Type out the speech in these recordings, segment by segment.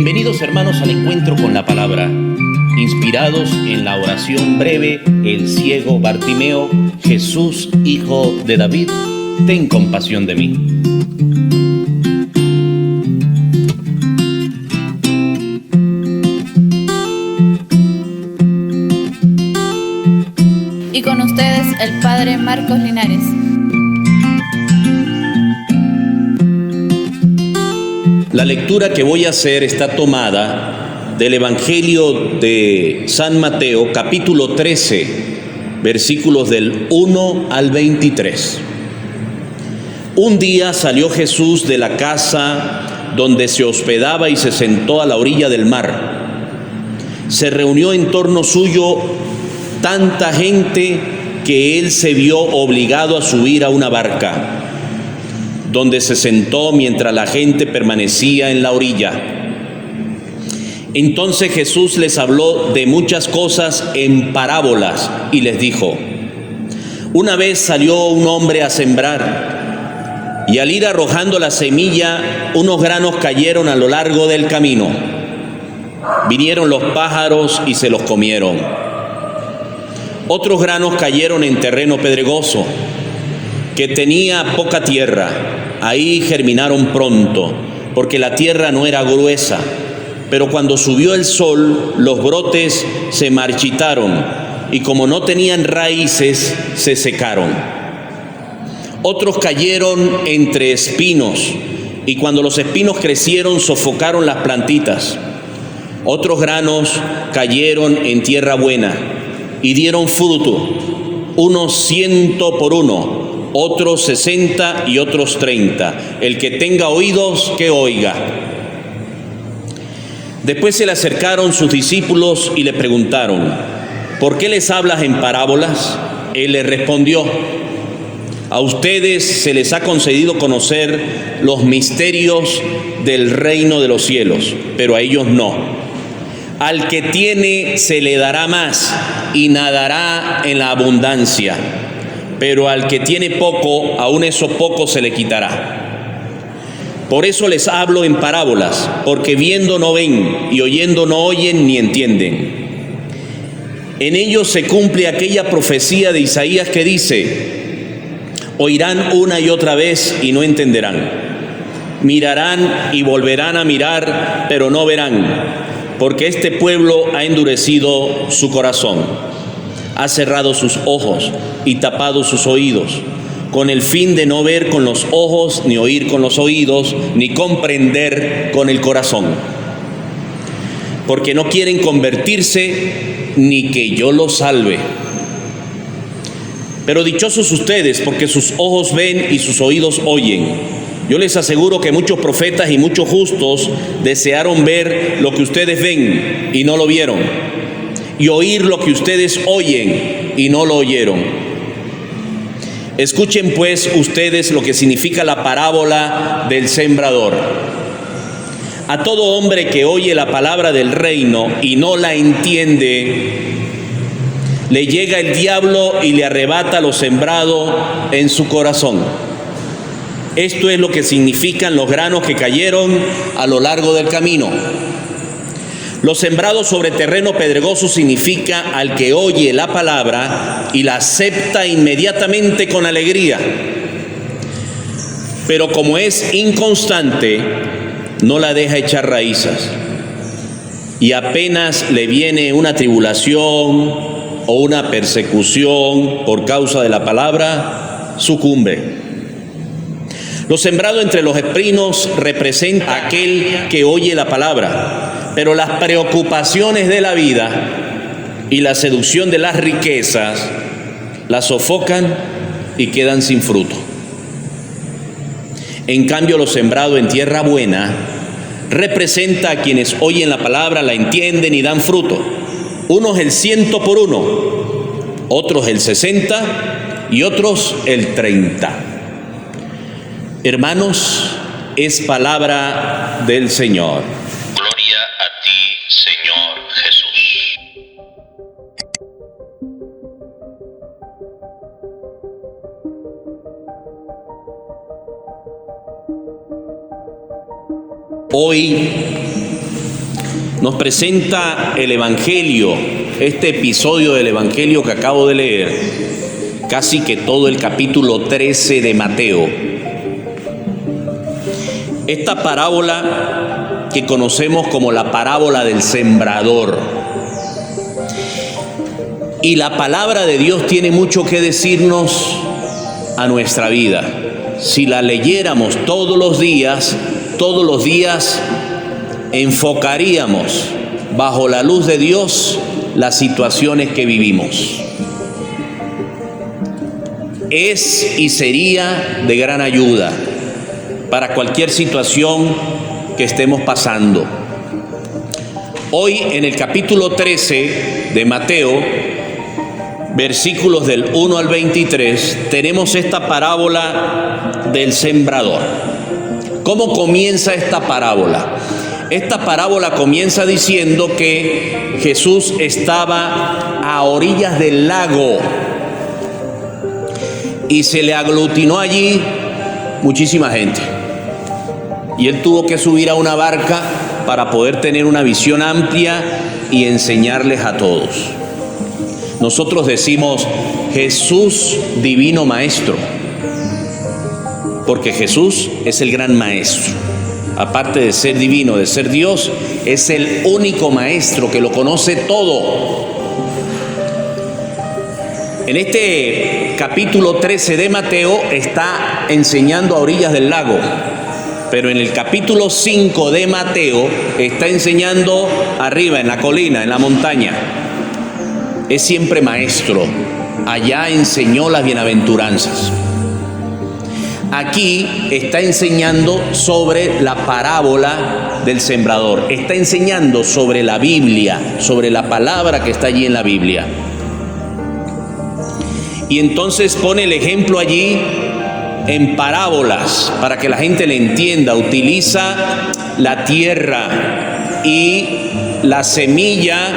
Bienvenidos hermanos al encuentro con la palabra. Inspirados en la oración breve, el ciego Bartimeo: Jesús, hijo de David, ten compasión de mí. Y con ustedes el Padre Marcos Linares. La lectura que voy a hacer está tomada del Evangelio de San Mateo, capítulo 13, versículos del 1 al 23. Un día salió Jesús de la casa donde se hospedaba y se sentó a la orilla del mar. Se reunió en torno suyo tanta gente que él se vio obligado a subir a una barca, donde se sentó mientras la gente permanecía en la orilla. Entonces Jesús les habló de muchas cosas en parábolas y les dijo: una vez salió un hombre a sembrar, y al ir arrojando la semilla, unos granos cayeron a lo largo del camino. Vinieron los pájaros y se los comieron. Otros granos cayeron en terreno pedregoso, que tenía poca tierra. Ahí germinaron pronto, porque la tierra no era gruesa. Pero cuando subió el sol, los brotes se marchitaron, y como no tenían raíces, se secaron. Otros cayeron entre espinos, y cuando los espinos crecieron, sofocaron las plantitas. Otros granos cayeron en tierra buena, y dieron fruto, unos 100 por uno, otros 60 y otros 30. El que tenga oídos, que oiga. Después se le acercaron sus discípulos y le preguntaron: ¿por qué les hablas en parábolas? Él les respondió: a ustedes se les ha concedido conocer los misterios del reino de los cielos, pero a ellos no. Al que tiene se le dará más y nadará en la abundancia, pero al que tiene poco, aún eso poco se le quitará. Por eso les hablo en parábolas, porque viendo no ven y oyendo no oyen ni entienden. En ellos se cumple aquella profecía de Isaías que dice: oirán una y otra vez y no entenderán. Mirarán y volverán a mirar, pero no verán, porque este pueblo ha endurecido su corazón. Ha cerrado sus ojos y tapado sus oídos, con el fin de no ver con los ojos, ni oír con los oídos, ni comprender con el corazón. Porque no quieren convertirse, ni que yo los salve. Pero dichosos ustedes, porque sus ojos ven y sus oídos oyen. Yo les aseguro que muchos profetas y muchos justos desearon ver lo que ustedes ven y no lo vieron, y oír lo que ustedes oyen y no lo oyeron. Escuchen pues ustedes lo que significa la parábola del sembrador. A todo hombre que oye la palabra del reino y no la entiende, le llega el diablo y le arrebata lo sembrado en su corazón. Esto es lo que significan los granos que cayeron a lo largo del camino. Los sembrados sobre terreno pedregoso significa al que oye la palabra y la acepta inmediatamente con alegría. Pero como es inconstante, no la deja echar raíces. Y apenas le viene una tribulación o una persecución por causa de la palabra, sucumbe. Lo sembrado entre los espinos representa a aquel que oye la palabra, pero las preocupaciones de la vida y la seducción de las riquezas la sofocan y quedan sin fruto. En cambio, lo sembrado en tierra buena representa a quienes oyen la palabra, la entienden y dan fruto. Unos el 100 por uno, otros el 60 y otros el 30. Hermanos, es palabra del Señor. Gloria a ti, Señor Jesús. Hoy nos presenta el Evangelio, este episodio del Evangelio que acabo de leer, casi que todo el capítulo 13 de Mateo. Esta parábola que conocemos como la parábola del sembrador. Y la palabra de Dios tiene mucho que decirnos a nuestra vida. Si la leyéramos todos los días enfocaríamos bajo la luz de Dios las situaciones que vivimos. Es y sería de gran ayuda para cualquier situación que estemos pasando. Hoy en el capítulo 13 de Mateo, versículos del 1 al 23, tenemos esta parábola del sembrador. ¿Cómo comienza esta parábola? Esta parábola comienza diciendo que Jesús estaba a orillas del lago y se le aglutinó allí muchísima gente. Y él tuvo que subir a una barca para poder tener una visión amplia y enseñarles a todos. Nosotros decimos Jesús divino maestro, porque Jesús es el gran maestro. Aparte de ser divino, de ser Dios, es el único maestro que lo conoce todo. En este capítulo 13 de Mateo está enseñando a orillas del lago, pero en el capítulo 5 de Mateo está enseñando arriba, en la colina, en la montaña. Es siempre maestro. Allá enseñó las bienaventuranzas. Aquí está enseñando sobre la parábola del sembrador. Está enseñando sobre la Biblia, sobre la palabra que está allí en la Biblia. Y entonces pone el ejemplo allí en parábolas para que la gente le entienda. Utiliza la tierra y la semilla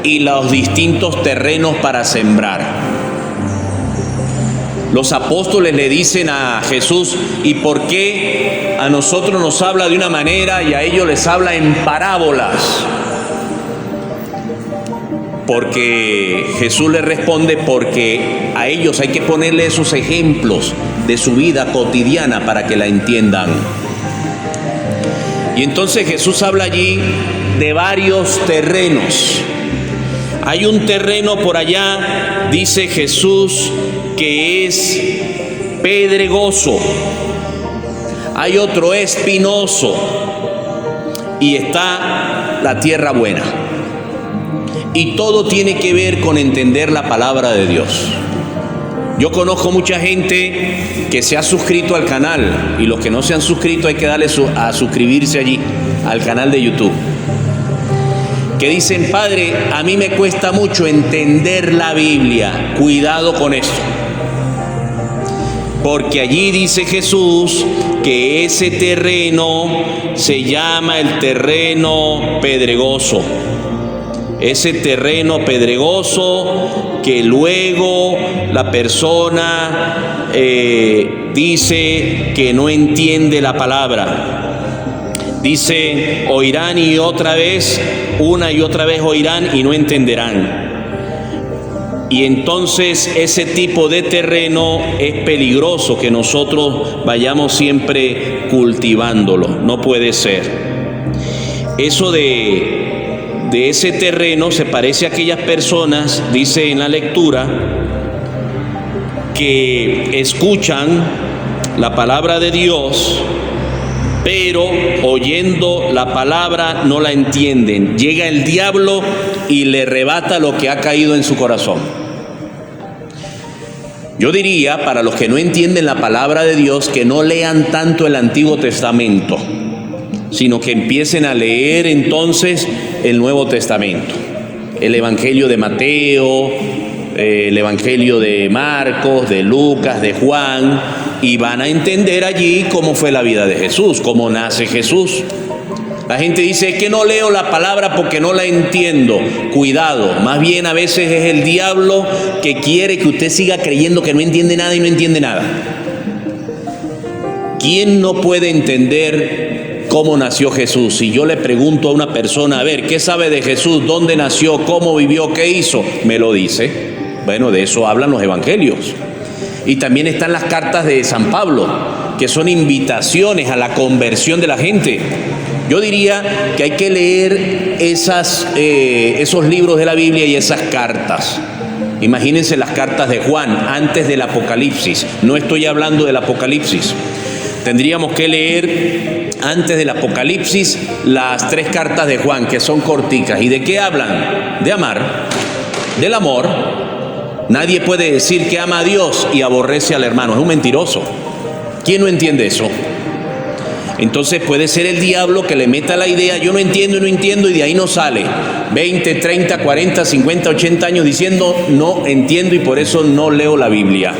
y los distintos terrenos para sembrar. Los apóstoles le dicen a Jesús: ¿y por qué a nosotros nos habla de una manera y a ellos les habla en parábolas? Porque Jesús les responde: porque a ellos hay que ponerle esos ejemplos de su vida cotidiana para que la entiendan. Y entonces Jesús habla allí de varios terrenos. Hay un terreno por allá, dice Jesús, que es pedregoso. Hay otro espinoso. Y está la tierra buena. Y todo tiene que ver con entender la palabra de Dios. Yo conozco mucha gente que se ha suscrito al canal, y los que no se han suscrito hay que darle a suscribirse allí, al canal de YouTube. Que dicen: padre, a mí me cuesta mucho entender la Biblia. Cuidado con esto. Porque allí dice Jesús que ese terreno se llama el terreno pedregoso. Ese terreno pedregoso que luego la persona dice que no entiende la palabra. Dice: oirán y otra vez, una y otra vez oirán y no entenderán. Y entonces ese tipo de terreno es peligroso que nosotros vayamos siempre cultivándolo. No puede ser. Eso de ese terreno se parece a aquellas personas, dice en la lectura, que escuchan la palabra de Dios, pero oyendo la palabra no la entienden. Llega el diablo y le arrebata lo que ha caído en su corazón. Yo diría, para los que no entienden la palabra de Dios, que no lean tanto el Antiguo Testamento, sino que empiecen a leer entonces el Nuevo Testamento. El Evangelio de Mateo, el Evangelio de Marcos, de Lucas, de Juan, y van a entender allí cómo fue la vida de Jesús, cómo nace Jesús. La gente dice: es que no leo la palabra porque no la entiendo. Cuidado, más bien a veces es el diablo que quiere que usted siga creyendo que no entiende nada y no entiende nada. ¿Quién no puede entender cómo nació Jesús. Si yo le pregunto a una persona, a ver, ¿qué sabe de Jesús? ¿Dónde nació? ¿Cómo vivió? ¿Qué hizo? Me lo dice. Bueno, de eso hablan los evangelios. Y también están las cartas de San Pablo, que son invitaciones a la conversión de la gente. Yo diría que hay que leer esos libros de la Biblia y esas cartas. Imagínense las cartas de Juan antes del Apocalipsis. No estoy hablando del Apocalipsis. Tendríamos que leer antes del Apocalipsis las 3 cartas de Juan, que son corticas. ¿Y de qué hablan? De amar, del amor. Nadie puede decir que ama a Dios y aborrece al hermano. Es un mentiroso. ¿Quién no entiende eso? Entonces puede ser el diablo que le meta la idea, yo no entiendo, y de ahí no sale. 20, 30, 40, 50, 80 años diciendo no entiendo y por eso no leo la Biblia.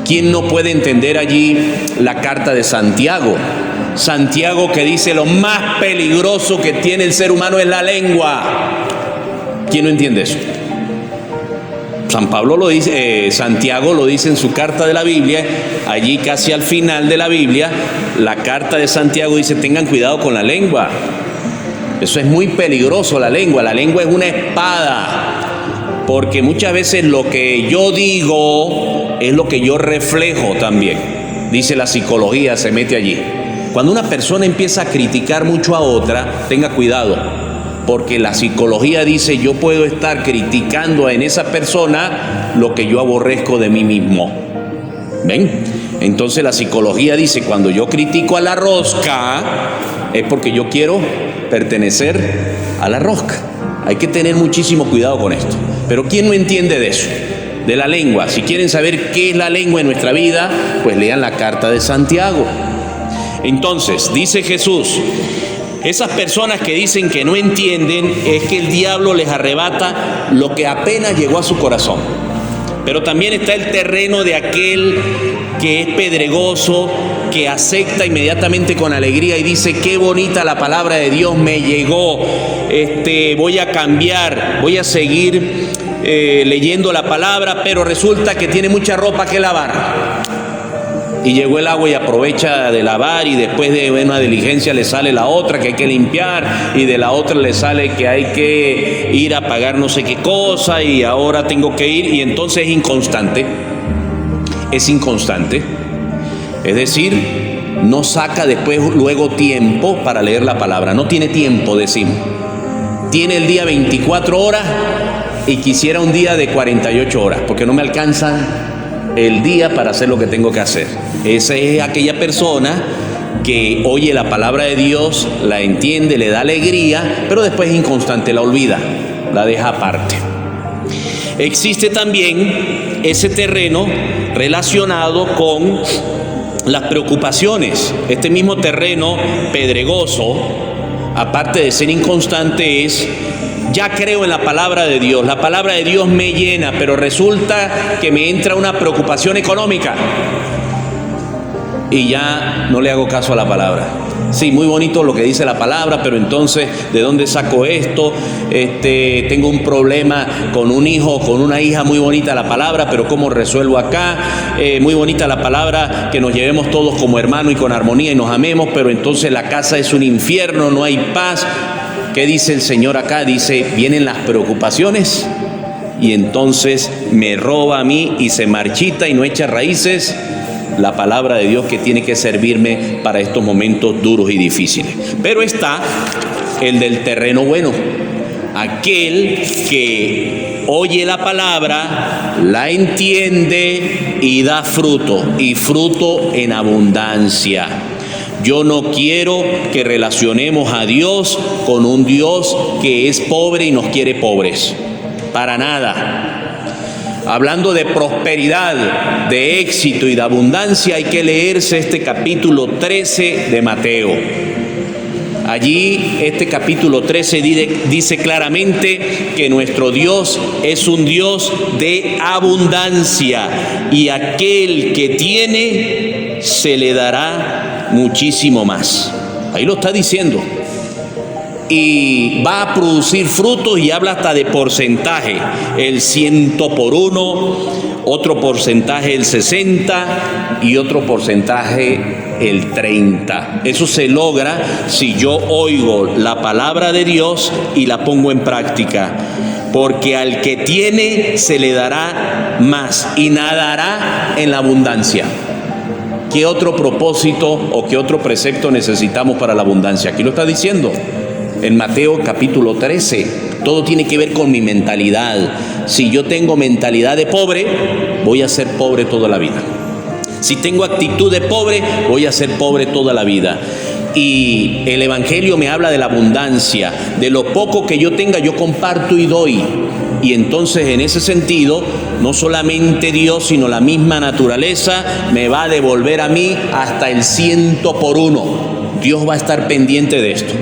¿Quién no puede entender allí la carta de Santiago? Santiago, que dice lo más peligroso que tiene el ser humano es la lengua. ¿Quién no entiende eso? San Pablo lo dice, Santiago lo dice en su carta de la Biblia, allí casi al final de la Biblia, la carta de Santiago dice, tengan cuidado con la lengua. Eso es muy peligroso, la lengua es una espada, porque muchas veces lo que yo digo es lo que yo reflejo también. Dice la psicología, se mete allí. Cuando una persona empieza a criticar mucho a otra, tenga cuidado. Porque la psicología dice, yo puedo estar criticando en esa persona lo que yo aborrezco de mí mismo. ¿Ven? Entonces la psicología dice, cuando yo critico a la rosca, es porque yo quiero pertenecer a la rosca. Hay que tener muchísimo cuidado con esto. Pero ¿quién no entiende de eso? De la lengua. Si quieren saber qué es la lengua en nuestra vida, pues lean la carta de Santiago. Entonces, dice Jesús, esas personas que dicen que no entienden es que el diablo les arrebata lo que apenas llegó a su corazón. Pero también está el terreno de aquel que es pedregoso, que acepta inmediatamente con alegría y dice, qué bonita la palabra de Dios me llegó, voy a cambiar, voy a seguir leyendo la palabra, pero resulta que tiene mucha ropa que lavar. Y llegó el agua y aprovecha de lavar y después de una diligencia le sale la otra que hay que limpiar y de la otra le sale que hay que ir a pagar no sé qué cosa y ahora tengo que ir y entonces es inconstante. Es decir, no saca luego tiempo para leer la palabra, no tiene tiempo, decimos. Tiene el día 24 horas y quisiera un día de 48 horas porque no me alcanza el día para hacer lo que tengo que hacer. Esa es aquella persona que oye la palabra de Dios, la entiende, le da alegría, pero después es inconstante, la olvida, la deja aparte. Existe también ese terreno relacionado con las preocupaciones. Este mismo terreno pedregoso, aparte de ser inconstante, es: ya creo en la palabra de Dios, la palabra de Dios me llena, pero resulta que me entra una preocupación económica y ya no le hago caso a la palabra. Sí, muy bonito lo que dice la palabra, pero entonces, ¿de dónde saco esto? Tengo un problema con un hijo, con una hija, muy bonita la palabra, pero ¿cómo resuelvo acá? Muy bonita la palabra, que nos llevemos todos como hermanos y con armonía y nos amemos, pero entonces la casa es un infierno, no hay paz. ¿Qué dice el Señor acá? Dice, vienen las preocupaciones y entonces me roba a mí y se marchita y no echa raíces la palabra de Dios que tiene que servirme para estos momentos duros y difíciles. Pero está el del terreno bueno, aquel que oye la palabra, la entiende y da fruto, y fruto en abundancia. Yo no quiero que relacionemos a Dios con un Dios que es pobre y nos quiere pobres. Para nada. Hablando de prosperidad, de éxito y de abundancia, hay que leerse este capítulo 13 de Mateo. Allí, este capítulo 13 dice claramente que nuestro Dios es un Dios de abundancia y aquel que tiene se le dará muchísimo más. Ahí lo está diciendo. Y va a producir frutos y habla hasta de porcentaje, el 100 por 1 otro porcentaje el 60% y otro porcentaje el 30%. Eso se logra si yo oigo la palabra de Dios y la pongo en práctica. Porque al que tiene se le dará más y nadará en la abundancia. ¿Qué otro propósito o qué otro precepto necesitamos para la abundancia? Aquí lo está diciendo en Mateo capítulo 13. Todo tiene que ver con mi mentalidad. Si yo tengo mentalidad de pobre, voy a ser pobre toda la vida. Si tengo actitud de pobre, voy a ser pobre toda la vida. Y el Evangelio me habla de la abundancia, de lo poco que yo tenga, yo comparto y doy. Y entonces en ese sentido, no solamente Dios, sino la misma naturaleza me va a devolver a mí hasta el 100%. Dios va a estar pendiente de esto.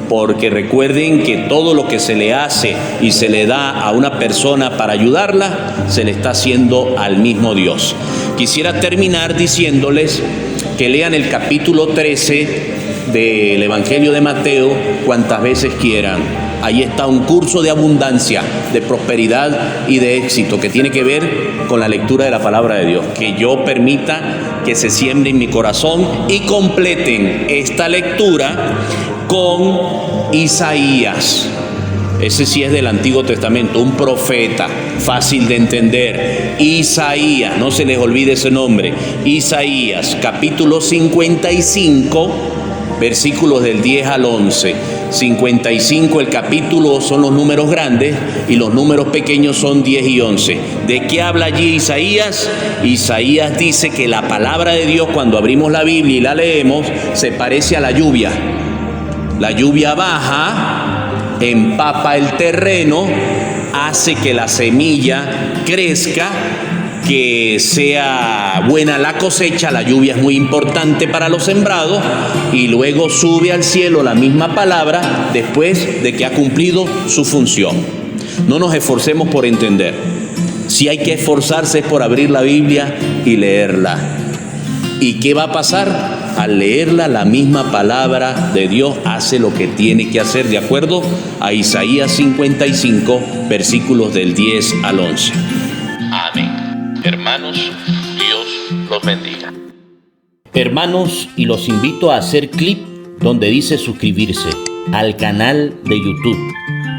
Porque recuerden que todo lo que se le hace y se le da a una persona para ayudarla, se le está haciendo al mismo Dios. Quisiera terminar diciéndoles que lean el capítulo 13 del Evangelio de Mateo cuantas veces quieran. Ahí está un curso de abundancia, de prosperidad y de éxito que tiene que ver con la lectura de la palabra de Dios. Que yo permita que se siembre en mi corazón y completen esta lectura con Isaías. Ese sí es del Antiguo Testamento, un profeta, fácil de entender. Isaías, no se les olvide ese nombre. Isaías, capítulo 55, versículos del 10 al 11. 55, el capítulo son los números grandes y los números pequeños son 10 y 11. ¿De qué habla allí Isaías? Isaías dice que la palabra de Dios, cuando abrimos la Biblia y la leemos, se parece a la lluvia. La lluvia baja, empapa el terreno, hace que la semilla crezca, que sea buena la cosecha. La lluvia es muy importante para los sembrados y luego sube al cielo la misma palabra después de que ha cumplido su función. No nos esforcemos por entender. Si hay que esforzarse es por abrir la Biblia y leerla. ¿Y qué va a pasar? Al leerla, la misma palabra de Dios hace lo que tiene que hacer de acuerdo a Isaías 55, versículos del 10 al 11. Amén. Hermanos, Dios los bendiga. Hermanos, y los invito a hacer clic donde dice suscribirse al canal de YouTube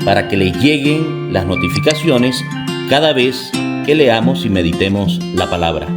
para que les lleguen las notificaciones cada vez que leamos y meditemos la palabra.